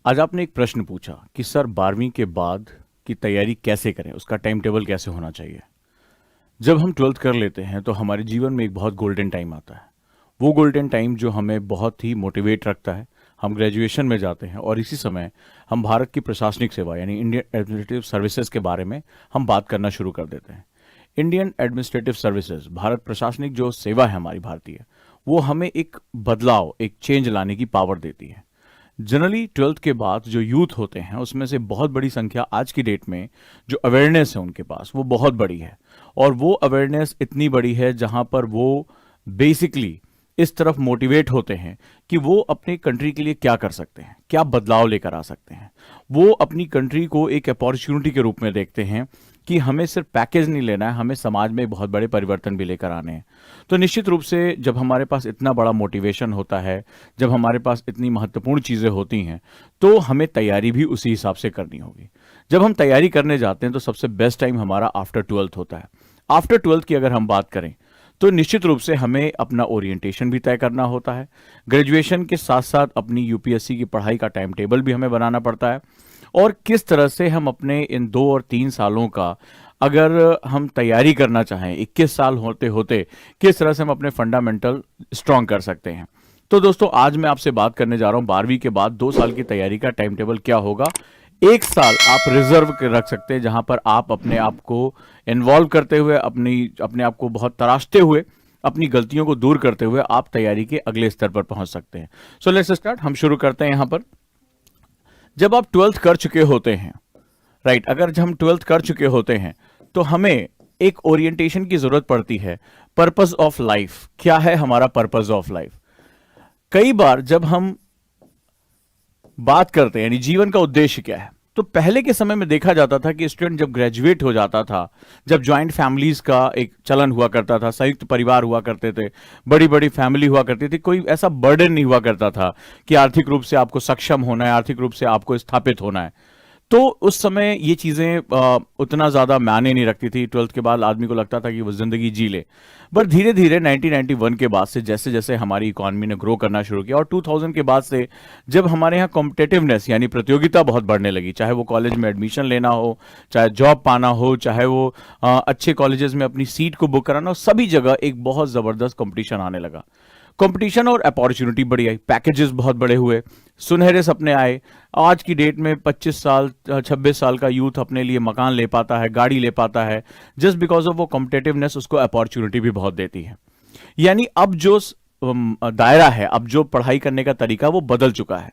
आज आपने एक प्रश्न पूछा कि सर 12वीं के बाद की तैयारी कैसे करें, उसका टाइम टेबल कैसे होना चाहिए। जब हम 12th कर लेते हैं तो हमारे जीवन में एक बहुत गोल्डन टाइम आता है। वो गोल्डन टाइम जो हमें बहुत ही मोटिवेट रखता है। हम ग्रेजुएशन में जाते हैं और इसी समय हम भारत की प्रशासनिक सेवा यानी इंडियन एडमिनिस्ट्रेटिव सर्विसेज के बारे में हम बात करना शुरू कर देते हैं। इंडियन एडमिनिस्ट्रेटिव सर्विसेज, भारत प्रशासनिक जो सेवा है हमारी भारतीय, वो हमें एक बदलाव, एक चेंज लाने की पावर देती है। जनरली 12th के बाद जो यूथ होते हैं उसमें से बहुत बड़ी संख्या आज की डेट में जो अवेयरनेस है उनके पास वो बहुत बड़ी है। और वो अवेयरनेस इतनी बड़ी है जहां पर वो बेसिकली इस तरफ मोटिवेट होते हैं कि वो अपनी कंट्री के लिए क्या कर सकते हैं, क्या बदलाव लेकर आ सकते हैं। वो अपनी कंट्री को एक अपॉर्चुनिटी के रूप में देखते हैं कि हमें सिर्फ पैकेज नहीं लेना है, हमें समाज में बहुत बड़े परिवर्तन भी लेकर आने हैं। तो निश्चित रूप से जब हमारे पास इतना बड़ा मोटिवेशन होता है, जब हमारे पास इतनी महत्वपूर्ण चीज़ें होती हैं, तो हमें तैयारी भी उसी हिसाब से करनी होगी। जब हम तैयारी करने जाते हैं तो सबसे बेस्ट टाइम हमारा आफ्टर 12th होता है। आफ्टर 12th की अगर हम बात करें तो निश्चित रूप से हमें अपना ओरिएंटेशन भी तय करना होता है। ग्रेजुएशन के साथ साथ अपनी यूपीएससी की पढ़ाई का टाइम टेबल भी हमें बनाना पड़ता है। और किस तरह से हम अपने इन 2 और 3 सालों का अगर हम तैयारी करना चाहें 21 साल होते होते किस तरह से हम अपने फंडामेंटल स्ट्रांग कर सकते हैं। तो दोस्तों आज मैं आपसे बात करने जा रहा हूं 12वीं के बाद 2 साल की तैयारी का टाइम टेबल क्या होगा। 1 साल आप रिजर्व के रख सकते हैं जहां पर आप अपने आप को इन्वॉल्व करते हुए अपने आप को बहुत तराशते हुए अपनी गलतियों को दूर करते हुए आप तैयारी के अगले स्तर पर पहुंच सकते हैं। So let's start. हम शुरू करते हैं यहां पर। जब आप 12th कर चुके होते हैं, राइट, अगर जब हम 12th कर चुके होते हैं तो हमें एक ओरिएंटेशन की जरूरत पड़ती है। पर्पस ऑफ लाइफ क्या है, हमारा पर्पस ऑफ लाइफ। कई बार जब हम बात करते हैं यानी जीवन का उद्देश्य क्या है, तो पहले के समय में देखा जाता था कि स्टूडेंट जब ग्रेजुएट हो जाता था, जब ज्वाइंट फैमिलीज का एक चलन हुआ करता था, संयुक्त परिवार हुआ करते थे, बड़ी बड़ी फैमिली हुआ करती थी, कोई ऐसा बर्डन नहीं हुआ करता था कि आर्थिक रूप से आपको सक्षम होना है, आर्थिक रूप से आपको स्थापित होना है। तो उस समय ये चीज़ें उतना ज़्यादा मायने नहीं रखती थी। 12th के बाद आदमी को लगता था कि वो ज़िंदगी जी ले। बट धीरे धीरे 1991 के बाद से जैसे जैसे हमारी इकॉनमी ने ग्रो करना शुरू किया और 2000 के बाद से जब हमारे यहाँ कॉम्पिटेटिवनेस यानी प्रतियोगिता बहुत बढ़ने लगी, चाहे वो कॉलेज में एडमिशन लेना हो, चाहे जॉब पाना हो, चाहे वो अच्छे कॉलेजेस में अपनी सीट को बुक कराना हो, सभी जगह एक बहुत ज़बरदस्त कंपटीशन आने लगा। कंपटीशन और अपॉर्चुनिटी बड़ी आई, पैकेजेस बहुत बड़े हुए, सुनहरे सपने आए। आज की डेट में 25 साल 26 साल का यूथ अपने लिए मकान ले पाता है, गाड़ी ले पाता है, जस्ट बिकॉज ऑफ वो कॉम्पिटेटिवनेस उसको अपॉर्चुनिटी भी बहुत देती है। यानी अब जो दायरा है, अब जो पढ़ाई करने का तरीका वो बदल चुका है।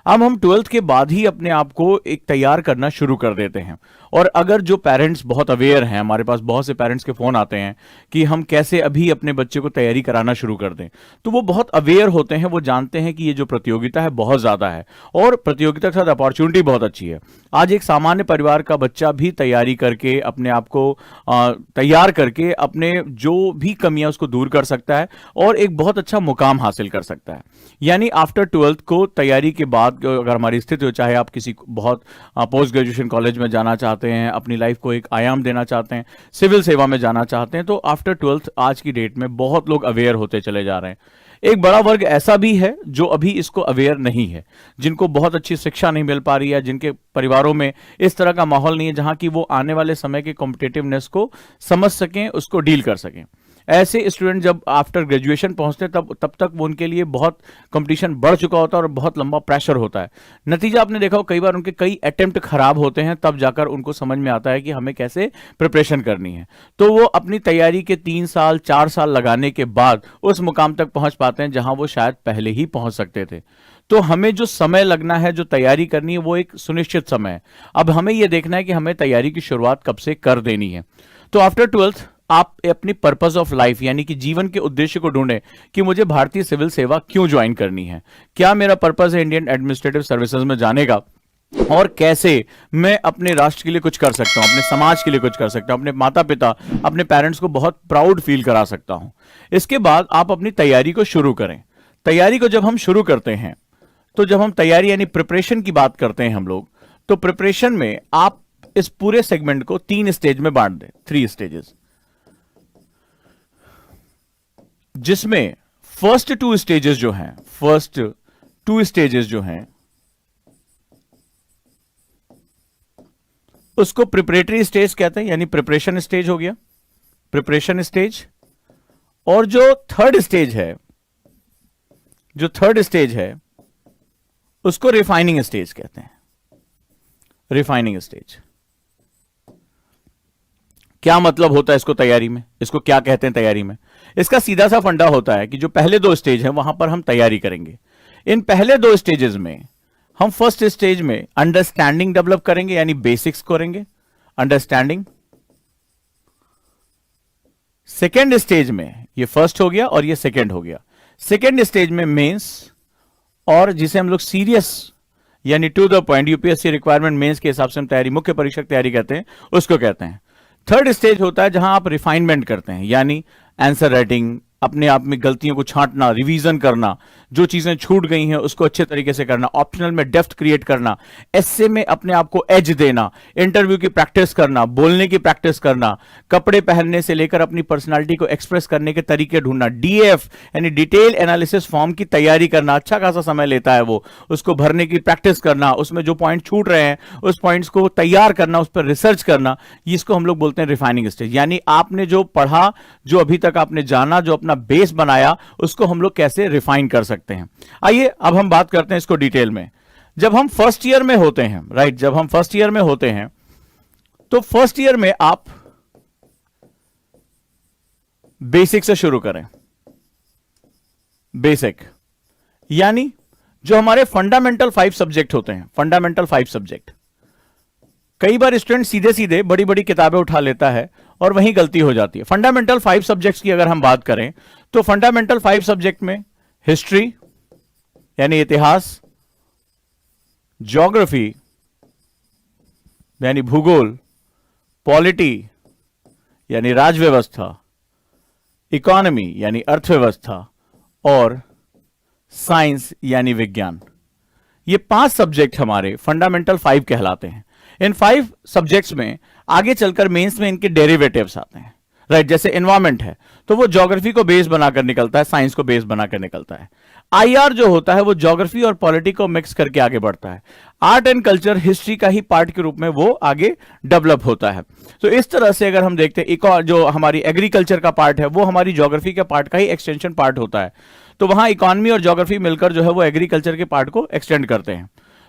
अब हम 12th के बाद ही अपने आप को एक तैयार करना शुरू कर देते हैं। और अगर जो पेरेंट्स बहुत अवेयर हैं, हमारे पास बहुत से पेरेंट्स के फोन आते हैं कि हम कैसे अभी अपने बच्चे को तैयारी कराना शुरू कर दें, तो वो बहुत अवेयर होते हैं, वो जानते हैं कि ये जो प्रतियोगिता है बहुत ज़्यादा है और प्रतियोगिता के साथ अपॉर्चुनिटी बहुत अच्छी है। आज एक सामान्य परिवार का बच्चा भी तैयारी करके अपने आप को तैयार करके अपने जो भी कमियां उसको दूर कर सकता है और एक बहुत अच्छा मुकाम हासिल कर सकता है। यानी आफ्टर 12th को तैयारी के बाद अगर हमारी स्थिति हो, चाहे आप किसी बहुत पोस्ट ग्रेजुएशन कॉलेज में जाना चाहते हैं, अपनी लाइफ को एक आयाम देना चाहते हैं, सिविल सेवा में जाना चाहते हैं, तो आफ्टर 12th आज की डेट में बहुत लोग अवेयर होते चले जा रहे हैं। एक बड़ा वर्ग ऐसा भी है जो अभी इसको अवेयर नहीं है, जिनको बहुत अच्छी शिक्षा नहीं मिल पा रही है, जिनके परिवारों में इस तरह का माहौल नहीं है जहां कि वो आने वाले समय के कॉम्पिटेटिवनेस को समझ सकें, उसको डील कर सकें। ऐसे स्टूडेंट जब आफ्टर ग्रेजुएशन पहुंचते तब तक वो उनके लिए बहुत कंपटीशन बढ़ चुका होता है और बहुत लंबा प्रेशर होता है। नतीजा आपने देखा हो, कई बार उनके कई अटेम्प्ट खराब होते हैं, तब जाकर उनको समझ में आता है कि हमें कैसे प्रिपरेशन करनी है। तो वो अपनी तैयारी के 3 साल 4 साल लगाने के बाद उस मुकाम तक पहुंच पाते हैं जहां वो शायद पहले ही पहुंच सकते थे। तो हमें जो समय लगना है, जो तैयारी करनी है, वो एक सुनिश्चित समय है। अब हमें यह देखना है कि हमें तैयारी की शुरुआत कब से कर देनी है। तो आफ्टर 12th आप अपनी पर्पस ऑफ लाइफ यानी कि जीवन के उद्देश्य को ढूंढें कि मुझे भारतीय सिविल सेवा क्यों ज्वाइन करनी है, क्या मेरा पर्पस है इंडियन एडमिनिस्ट्रेटिव सर्विसेज में जाने का, और कैसे मैं अपने राष्ट्र के लिए कुछ कर सकता हूं, अपने समाज के लिए कुछ कर सकता हूं, अपने माता पिता, अपने पेरेंट्स को बहुत प्राउड फील करा सकता हूं। इसके बाद आप अपनी तैयारी को शुरू करें। तैयारी को जब हम शुरू करते हैं, तो जब हम तैयारी यानी प्रिपरेशन की बात करते हैं हम लोग, तो प्रिपरेशन में आप इस पूरे सेगमेंट को 3 स्टेज में बांट दें, 3 स्टेजेस, जिसमें फर्स्ट 2 स्टेजेस जो हैं उसको प्रिपरेटरी स्टेज कहते हैं, यानी प्रिपरेशन स्टेज हो गया, प्रिपरेशन स्टेज। और जो थर्ड स्टेज है, जो थर्ड स्टेज है उसको रिफाइनिंग स्टेज कहते हैं, रिफाइनिंग स्टेज। क्या मतलब होता है इसको तैयारी में, इसको क्या कहते हैं तैयारी में? इसका सीधा सा फंडा होता है कि जो पहले दो स्टेज हैं वहां पर हम तैयारी करेंगे। इन पहले दो स्टेजेस में हम फर्स्ट स्टेज में अंडरस्टैंडिंग डेवलप करेंगे, यानी बेसिक्स करेंगे, अंडरस्टैंडिंग। सेकेंड स्टेज में, ये फर्स्ट हो गया और ये सेकेंड हो गया, सेकेंड स्टेज में मेंस, और जिसे हम लोग सीरियस यानी to the point UPSC requirement mains के हिसाब से हम तैयारी, मुख्य परीक्षा की तैयारी कहते हैं, उसको कहते हैं। थर्ड स्टेज होता है जहां आप रिफाइनमेंट करते हैं, यानी आंसर राइटिंग, अपने आप में गलतियों को छांटना, रिवीजन करना, जो चीजें छूट गई हैं उसको अच्छे तरीके से करना, ऑप्शनल में डेप्थ क्रिएट करना, एस्से में अपने आप को एज देना, इंटरव्यू की प्रैक्टिस करना, बोलने की प्रैक्टिस करना, कपड़े पहनने से लेकर अपनी पर्सनालिटी को एक्सप्रेस करने के तरीके ढूंढना, डीएफ यानी डिटेल एनालिसिस फॉर्म की तैयारी करना, अच्छा खासा समय लेता है वो, उसको भरने की प्रैक्टिस करना, उसमें जो पॉइंट छूट रहे हैं उस पॉइंट्स को तैयार करना, उस पर रिसर्च करना, इसको हम लोग बोलते हैं रिफाइनिंग स्टेज। यानी आपने जो पढ़ा, जो अभी तक आपने जाना, जो अपना बेस बनाया, उसको हम लोग कैसे रिफाइन कर सकते हैं। आइए अब हम बात करते हैं इसको डिटेल में। जब हम फर्स्ट ईयर में होते हैं, राइट, जब हम फर्स्ट ईयर में होते हैं तो फर्स्ट ईयर में आप बेसिक से शुरू करें। बेसिक यानी जो हमारे फंडामेंटल 5 सब्जेक्ट होते हैं, फंडामेंटल 5 सब्जेक्ट। कई बार स्टूडेंट सीधे सीधे बड़ी बड़ी किताबें उठा लेता है और वहीं गलती हो जाती है। फंडामेंटल 5 सब्जेक्ट्स की अगर हम बात करें तो फंडामेंटल 5 सब्जेक्ट में हिस्ट्री यानी इतिहास, ज्योग्राफी यानी भूगोल, पॉलिटी यानी राजव्यवस्था, इकोनॉमी यानी अर्थव्यवस्था, और साइंस यानी विज्ञान। ये 5 सब्जेक्ट हमारे फंडामेंटल 5 कहलाते हैं। इन 5 सब्जेक्ट्स में आगे चलकर मेंस में इनके डेरिवेटिव्स आते हैं, राइट। जैसे एनवायरमेंट है तो वो ज्योग्राफी को बेस बनाकर निकलता है, साइंस को बेस बनाकर निकलता है। आईआर जो होता है वो ज्योग्राफी और पॉलिटी को मिक्स करके आगे बढ़ता है। आर्ट एंड कल्चर हिस्ट्री का ही पार्ट के रूप में वो आगे डेवलप होता है। तो इस तरह से अगर हम देखते हैं जो हमारी एग्रीकल्चर का पार्ट है वो हमारी ज्योग्राफी के पार्ट का ही एक्सटेंशन पार्ट होता है। तो वहां इकोनॉमी और ज्योग्राफी मिलकर जो है वो एग्रीकल्चर के पार्ट को एक्सटेंड करते हैं।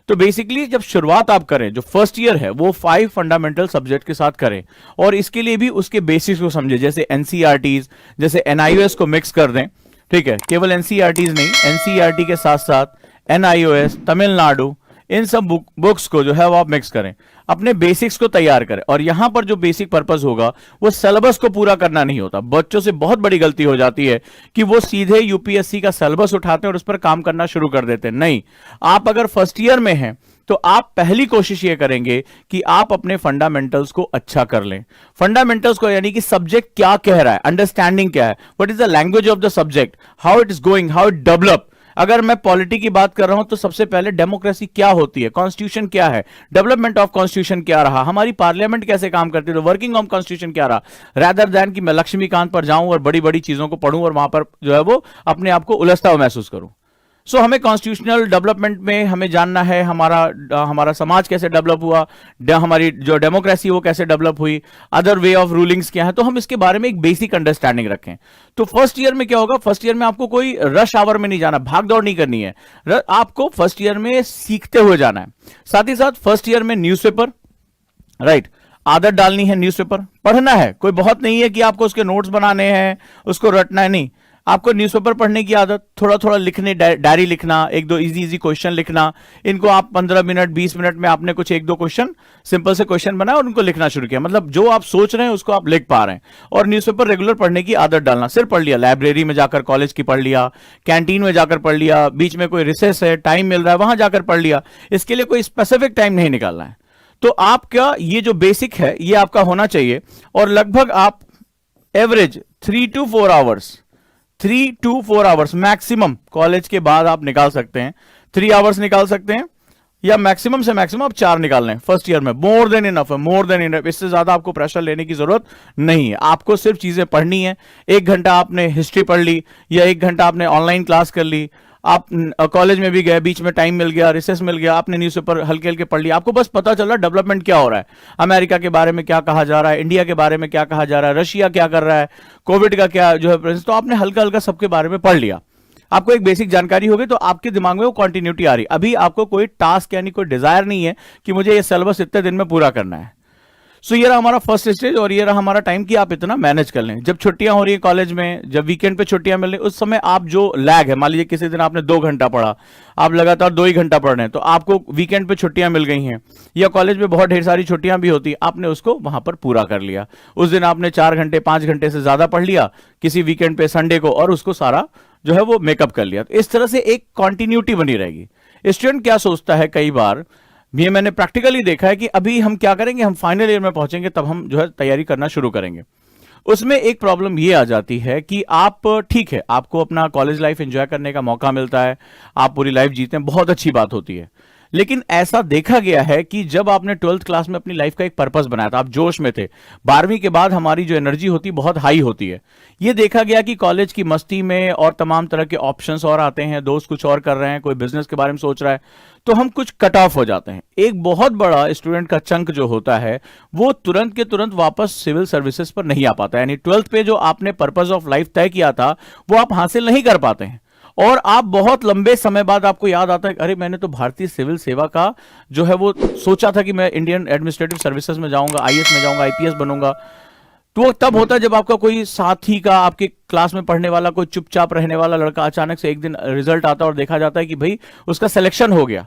तो बेसिकली जब शुरुआत आप करें, जो फर्स्ट ईयर है वो 5 फंडामेंटल सब्जेक्ट के साथ करें, और इसके लिए भी उसके बेसिक्स को समझे, जैसे एनसीईआरटीज, जैसे एनआईओएस को मिक्स कर दें, ठीक है। केवल एनसीईआरटीज नहीं, एनसीईआरटी के साथ साथ एनआईओएस, तमिलनाडु, इन सब बुक्स को जो है वो आप मिक्स करें, अपने बेसिक्स को तैयार करें। और यहां पर जो बेसिक पर्पस होगा वो सिलेबस को पूरा करना नहीं होता। बच्चों से बहुत बड़ी गलती हो जाती है कि वो सीधे यूपीएससी का सिलेबस उठाते हैं और उस पर काम करना शुरू कर देते हैं। नहीं, आप अगर फर्स्ट ईयर में हैं तो आप पहली कोशिश ये करेंगे कि आप अपने फंडामेंटल्स को अच्छा कर लें। फंडामेंटल्स को यानी कि सब्जेक्ट क्या कह रहा है, अंडरस्टैंडिंग क्या है, what is the language of the subject, how it is going, how it develop. अगर मैं पॉलिटी की बात कर रहा हूं तो सबसे पहले डेमोक्रेसी क्या होती है, कॉन्स्टिट्यूशन क्या है, डेवलपमेंट ऑफ कॉन्स्टिट्यूशन क्या रहा, हमारी पार्लियामेंट कैसे काम करती है, वर्किंग ऑफ कॉन्स्टिट्यूशन क्या रहा, रादर दैन कि मैं लक्ष्मीकांत पर जाऊं और बड़ी बड़ी चीजों को पढ़ूं और वहां पर जो है वो अपने आप को उलझता हुआ महसूस करूं। सो हमें कॉन्स्टिट्यूशनल डेवलपमेंट में हमें जानना है हमारा समाज कैसे डेवलप हुआ, हमारी जो डेमोक्रेसी वो कैसे डेवलप हुई, अदर वे ऑफ रूलिंग्स क्या है, तो हम इसके बारे में एक बेसिक अंडरस्टैंडिंग रखें। तो फर्स्ट ईयर में क्या होगा, फर्स्ट ईयर में आपको कोई रश आवर में नहीं जाना, भाग दौड़ नहीं करनी है, आपको फर्स्ट ईयर में सीखते हुए जाना है। साथ ही साथ फर्स्ट ईयर में न्यूज़पेपर, राइट, आदत डालनी है, न्यूज़पेपर पढ़ना है। कोई बहुत नहीं है कि आपको उसके नोट्स बनाने हैं, उसको रटना है, नहीं, आपको न्यूज़पेपर पढ़ने की आदत, थोड़ा थोड़ा लिखने, डायरी लिखना, एक दो इजी क्वेश्चन लिखना, इनको आप 15 मिनट 20 मिनट में आपने कुछ एक दो क्वेश्चन, सिंपल से क्वेश्चन बनाए और उनको लिखना शुरू किया। मतलब जो आप सोच रहे हैं उसको आप लिख पा रहे हैं। और न्यूज़पेपर रेगुलर पढ़ने की आदत डालना, सिर्फ पढ़ लिया, लाइब्रेरी में जाकर कॉलेज की पढ़ लिया, कैंटीन में जाकर पढ़ लिया, बीच में कोई रिसेस है, टाइम मिल रहा है, वहां जाकर पढ़ लिया, इसके लिए कोई स्पेसिफिक टाइम नहीं निकालना है। तो आपका ये जो बेसिक है ये आपका होना चाहिए, और लगभग आप average 3 to 4 hours, 3 to 4 hours maximum college के बाद आप निकाल सकते हैं। 3 आवर्स निकाल सकते हैं, या मैक्सिमम से मैक्सिमम आप 4 निकाल लें फर्स्ट ईयर में, मोर देन इनफ है, मोर देन इनफ। इससे ज्यादा आपको प्रेशर लेने की जरूरत नहीं है। आपको सिर्फ चीजें पढ़नी है। 1 घंटा आपने हिस्ट्री पढ़ ली, या 1 घंटा आपने ऑनलाइन क्लास कर ली, आप कॉलेज में भी गए, बीच में टाइम मिल गया, रिसेस मिल गया, आपने न्यूज़पेपर हल्के हल्के पढ़ लिया, आपको बस पता चला डेवलपमेंट क्या हो रहा है, अमेरिका के बारे में क्या कहा जा रहा है, इंडिया के बारे में क्या कहा जा रहा है, रशिया क्या कर रहा है, कोविड का क्या जो है, तो आपने हल्का हल्का सबके बारे में पढ़ लिया, आपको एक बेसिक जानकारी हो गई, तो आपके दिमाग में वो कंटिन्यूटी आ रही। अभी आपको कोई टास्क यानी कोई डिजायर नहीं है कि मुझे ये सिलेबस इतने दिन में पूरा करना है। सो ये रहा हमारा फर्स्ट स्टेज और ये रहा हमारा टाइम कि आप इतना मैनेज कर लें। जब छुट्टियां हो रही है कॉलेज में, जब वीकेंड पे छुट्टियां मिल रही, उस समय आप जो लैग है, मान लीजिए किसी दिन आपने 2 घंटा पढ़ा, आप लगातार 2 ही घंटा पढ़ रहे हैं, तो आपको वीकेंड पे छुट्टियां मिल गई हैं या कॉलेज में बहुत ढेर सारी छुट्टियां भी होती, आपने उसको वहां पर पूरा कर लिया। उस दिन आपने 4 घंटे 5 घंटे से ज्यादा पढ़ लिया किसी वीकेंड पे संडे को, और उसको सारा जो है वो मेकअप कर लिया। तो इस तरह से एक कॉन्टिन्यूटी बनी रहेगी। स्टूडेंट क्या सोचता है, कई बार ये मैंने प्रैक्टिकली देखा है कि अभी हम क्या करेंगे, हम फाइनल ईयर में पहुंचेंगे तब हम जो है तैयारी करना शुरू करेंगे। उसमें एक प्रॉब्लम ये आ जाती है कि आप, ठीक है, आपको अपना कॉलेज लाइफ एंजॉय करने का मौका मिलता है, आप पूरी लाइफ जीते हैं, बहुत अच्छी बात होती है, लेकिन ऐसा देखा गया है कि जब आपने 12th क्लास में अपनी लाइफ का एक पर्पस बनाया था, आप जोश में थे, 12वीं के बाद हमारी जो एनर्जी होती है बहुत हाई होती है। ये देखा गया कि कॉलेज की मस्ती में और तमाम तरह के ऑप्शंस और आते हैं, दोस्त कुछ और कर रहे हैं, कोई बिजनेस के बारे में सोच रहा है, तो हम कुछ कट ऑफ हो जाते हैं। एक बहुत बड़ा स्टूडेंट का चंक जो होता है वो तुरंत के तुरंत वापस सिविल सर्विसेज पर नहीं आ पाता, यानी 12th पे जो आपने पर्पस ऑफ लाइफ तय किया था वो आप हासिल नहीं कर पाते हैं, और आप बहुत लंबे समय बाद आपको याद आता है, अरे मैंने तो भारतीय सिविल सेवा का जो है वो सोचा था कि मैं इंडियन एडमिनिस्ट्रेटिव सर्विसेज में जाऊंगा, आईएएस में जाऊंगा, आईपीएस बनूंगा। तो वो तब होता है जब आपका कोई साथी का, आपके क्लास में पढ़ने वाला कोई चुपचाप रहने वाला लड़का अचानक से एक दिन रिजल्ट आता है और देखा जाता है कि भाई उसका सिलेक्शन हो गया।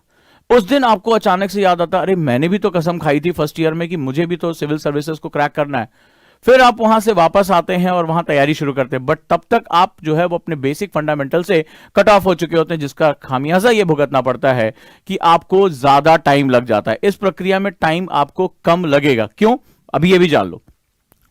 उस दिन आपको अचानक से याद आता है, अरे मैंने भी तो कसम खाई थी फर्स्ट ईयर में कि मुझे भी तो सिविल सर्विसेज को क्रैक करना है। फिर आप वहां से वापस आते हैं और वहां तैयारी शुरू करते हैं, बट तब तक आप जो है वो अपने बेसिक फंडामेंटल से कट ऑफ हो चुके होते हैं, जिसका खामियाजा ये भुगतना पड़ता है कि आपको ज्यादा टाइम लग जाता है। इस प्रक्रिया में टाइम आपको कम लगेगा। क्यों? अभी ये भी जान लो।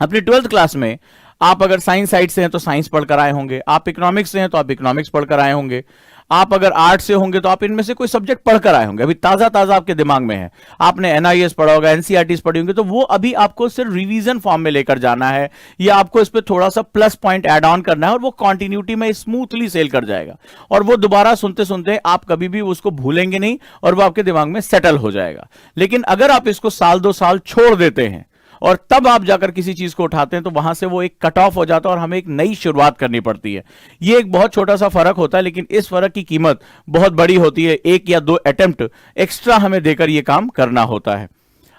अपनी 12th क्लास में आप अगर साइंस साइड से हैं तो साइंस पढ़कर आए होंगे, आप इकोनॉमिक्स से हैं तो आप इकोनॉमिक्स पढ़कर आए होंगे, आप अगर आर्ट से होंगे तो आप इनमें से कोई सब्जेक्ट पढ़कर आए होंगे, अभी ताजा ताजा आपके दिमाग में है। आपने एनआईएस पढ़ा होगा, एनसीईआरटीज पढ़ी होंगी, तो वो अभी आपको सिर्फ रिवीजन फॉर्म में लेकर जाना है, या आपको इस पर थोड़ा सा प्लस पॉइंट ऐड ऑन करना है, और वो कंटिन्यूटी में स्मूथली सेल कर जाएगा, और वो दोबारा सुनते सुनते आप कभी भी उसको भूलेंगे नहीं, और वो आपके दिमाग में सेटल हो जाएगा। लेकिन अगर आप इसको साल 2 साल छोड़ देते हैं और तब आप जाकर किसी चीज को उठाते हैं, तो वहां से वो एक कट ऑफ हो जाता है और हमें एक नई शुरुआत करनी पड़ती है। ये एक बहुत छोटा सा फर्क होता है, लेकिन इस फर्क की कीमत बहुत बड़ी होती है। 1 या 2 अटेम्प्ट एक्स्ट्रा हमें देकर यह काम करना होता है।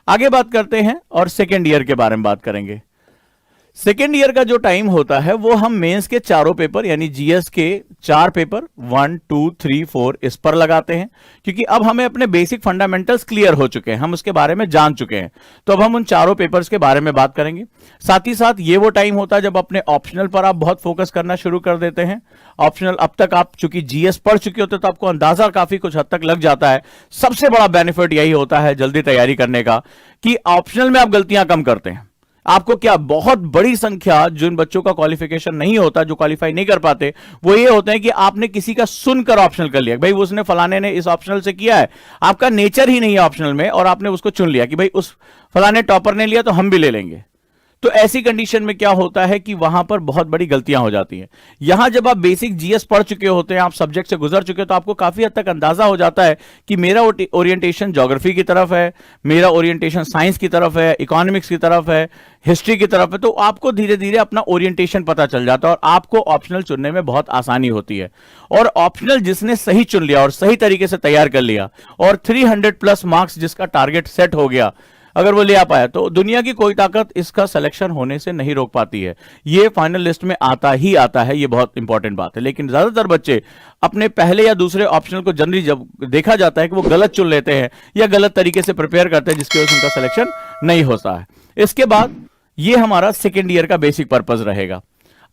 आगे बात करते हैं और सेकेंड ईयर के बारे में बात करेंगे। सेकेंड ईयर का जो टाइम होता है वो हम मेंस के चारों पेपर यानी जीएस के 4 पेपर 1, 2, 3, 4 इस पर लगाते हैं, क्योंकि अब हमें अपने बेसिक फंडामेंटल्स क्लियर हो चुके हैं, हम उसके बारे में जान चुके हैं। तो अब हम उन चारों पेपर्स के बारे में बात करेंगे। साथ ही साथ ये वो टाइम होता है जब अपने ऑप्शनल पर आप बहुत फोकस करना शुरू कर देते हैं। ऑप्शनल अब तक आप चूंकि जीएस पढ़ चुके होते तो आपको अंदाजा काफी कुछ हद तक लग जाता है। सबसे बड़ा बेनिफिट यही होता है जल्दी तैयारी करने का कि ऑप्शनल में आप गलतियां कम करते हैं। आपको क्या, बहुत बड़ी संख्या जिन बच्चों का क्वालिफिकेशन नहीं होता, जो क्वालिफाई नहीं कर पाते, वो ये होते हैं कि आपने किसी का सुनकर ऑप्शनल कर लिया, भाई उसने फलाने ने इस ऑप्शनल से किया है, आपका नेचर ही नहीं है ऑप्शनल में, और आपने उसको चुन लिया कि भाई उस फलाने टॉपर ने लिया तो हम भी ले लेंगे। तो ऐसी कंडीशन में क्या होता है कि वहां पर बहुत बड़ी गलतियां हो जाती हैं। यहां जब आप बेसिक जीएस पढ़ चुके होते हैं, आप सब्जेक्ट से गुजर चुके हो, तो आपको काफी हद तक अंदाजा हो जाता है कि मेरा ओरिएंटेशन ज्योग्राफी की तरफ है, मेरा ओरिएंटेशन साइंस की तरफ है, इकोनॉमिक्स की तरफ है, हिस्ट्री की तरफ है। तो आपको धीरे धीरे अपना ओरिएंटेशन पता चल जाता है और आपको ऑप्शनल चुनने में बहुत आसानी होती है। और ऑप्शनल जिसने सही चुन लिया और सही तरीके से तैयार कर लिया और 300+ मार्क्स जिसका टारगेट सेट हो गया, अगर वो ले आ पाया, तो दुनिया की कोई ताकत इसका सिलेक्शन होने से नहीं रोक पाती है। ये फाइनल लिस्ट में आता ही आता है, ये बहुत इंपॉर्टेंट बात है। लेकिन ज्यादातर बच्चे अपने पहले या दूसरे ऑप्शनल को जनरली जब देखा जाता है कि वो गलत चुन लेते हैं या गलत तरीके से प्रिपेयर करते हैं, जिसकी वजह से उनका सिलेक्शन नहीं होता है। इसके बाद ये हमारा सेकेंड ईयर का बेसिक पर्पज रहेगा।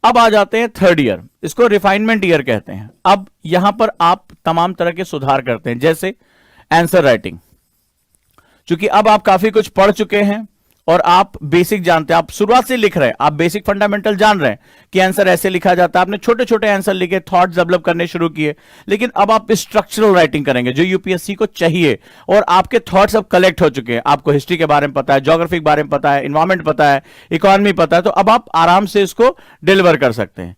अब आ जाते हैं थर्ड ईयर, इसको रिफाइनमेंट ईयर कहते हैं। अब यहां पर आप तमाम तरह के सुधार करते हैं, जैसे आंसर राइटिंग। क्योंकि अब आप काफी कुछ पढ़ चुके हैं और आप बेसिक जानते हैं, आप शुरुआत से लिख रहे हैं, आप बेसिक फंडामेंटल जान रहे हैं कि आंसर ऐसे लिखा जाता है। आपने छोटे छोटे आंसर लिखे, थॉट्स डेवलप करने शुरू किए। लेकिन अब आप स्ट्रक्चरल राइटिंग करेंगे जो यूपीएससी को चाहिए, और आपके थॉट्स अब कलेक्ट हो चुके हैं। आपको हिस्ट्री के बारे में पता है, ज्योग्राफी के बारे में पता है, इन्वायरमेंट पता है, इकोनॉमी पता है, तो अब आप आराम से इसको डिलीवर कर सकते हैं।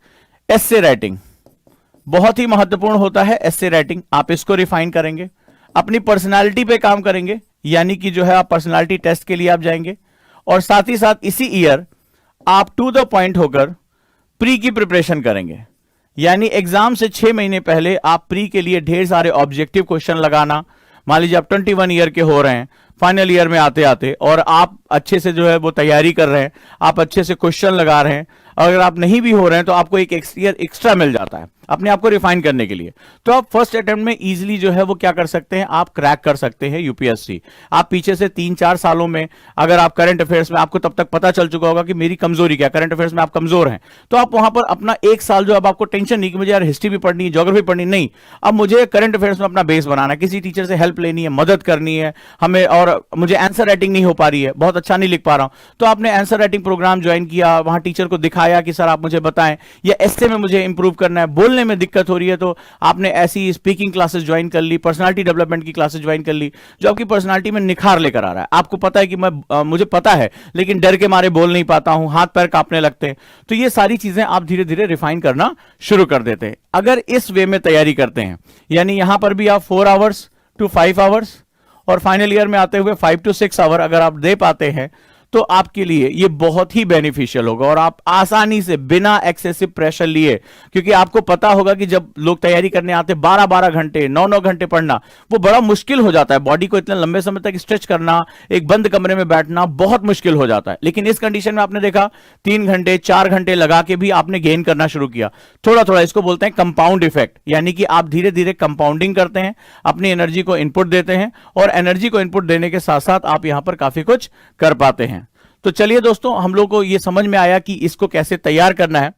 एस्से राइटिंग, बहुत ही महत्वपूर्ण होता है एस्से राइटिंग। आप इसको रिफाइन करेंगे, अपनी पर्सनालिटी पे काम करेंगे, यानी कि जो है आप पर्सनालिटी टेस्ट के लिए आप जाएंगे, और साथ ही साथ इसी ईयर आप टू द पॉइंट होकर प्री की प्रिपरेशन करेंगे। यानी एग्जाम से 6 महीने पहले आप प्री के लिए ढेर सारे ऑब्जेक्टिव क्वेश्चन लगाना। मान लीजिए आप 21 ईयर के हो रहे हैं, फाइनल ईयर में आते आते, और आप अच्छे से जो है वो तैयारी कर रहे हैं, आप अच्छे से क्वेश्चन लगा रहे हैं, अगर आप नहीं भी हो रहे हैं तो आपको एक ईयर एक्स्ट्रा मिल जाता है अपने आप को रिफाइन करने के लिए। तो आप फर्स्ट अटेम्प्ट में इजीली जो है वो क्या कर सकते हैं, आप क्रैक कर सकते हैं यूपीएससी। आप पीछे से 3-4 सालों में अगर आप करंट अफेयर्स में, आपको तब तक पता चल चुका होगा कि मेरी कमजोरी क्या, करंट अफेयर्स में आप कमजोर हैं, तो आप वहां पर अपना 1 साल जो, अब आपको टेंशन नहीं कि मुझे यार हिस्ट्री भी पढ़नी है, ज्योग्राफी पढ़नी, नहीं, अब मुझे करंट अफेयर्स में अपना बेस बनाना है, किसी टीचर से हेल्प लेनी है, मदद करनी है हमें, और मुझे आंसर राइटिंग नहीं हो पा रही है, बहुत अच्छा नहीं लिख पा रहा हूं, तो आपने आंसर राइटिंग प्रोग्राम ज्वाइन किया, वहां टीचर को दिखाया कि सर आप मुझे बताएं, या एस्से में मुझे इंप्रूव करना है, बोलने में दिक्कत हो रही है, तो आपने ऐसी स्पीकिंग क्लासेस ज्वाइन कर ली, पर्सनालिटी डेवलपमेंट की क्लासेस ज्वाइन कर ली, जो आपकी पर्सनालिटी में निखार लेकर आ रहा है। आपको पता है कि मुझे पता है लेकिन डर के मारे बोल नहीं पाता हूं, हाथ पैर कांपने लगते हैं, तो ये सारी चीजें आप धीरे धीरे रिफाइन करना शुरू कर देते हैं अगर इस वे में तैयारी करते हैं। यानी यहां पर भी आप 4 आवर्स टू 5 आवर्स, और फाइनल ईयर में आते हुए 5 to 6 आवर अगर आप दे पाते हैं तो आपके लिए ये बहुत ही बेनिफिशियल होगा, और आप आसानी से बिना एक्सेसिव प्रेशर लिए, क्योंकि आपको पता होगा कि जब लोग तैयारी करने आते 12-12 घंटे 9-9 घंटे पढ़ना, वो बड़ा मुश्किल हो जाता है। बॉडी को इतने लंबे समय तक स्ट्रेच करना, एक बंद कमरे में बैठना बहुत मुश्किल हो जाता है। लेकिन इस कंडीशन में आपने देखा 3 घंटे 4 घंटे लगा के भी आपने गेन करना शुरू किया थोड़ा थोड़ा। इसको बोलते हैं कंपाउंड इफेक्ट, यानी कि आप धीरे धीरे कंपाउंडिंग करते हैं, अपनी एनर्जी को इनपुट देते हैं, और एनर्जी को इनपुट देने के साथ साथ आप यहां पर काफी कुछ कर पाते हैं। तो चलिए दोस्तों, हम लोग को यह समझ में आया कि इसको कैसे तैयार करना है।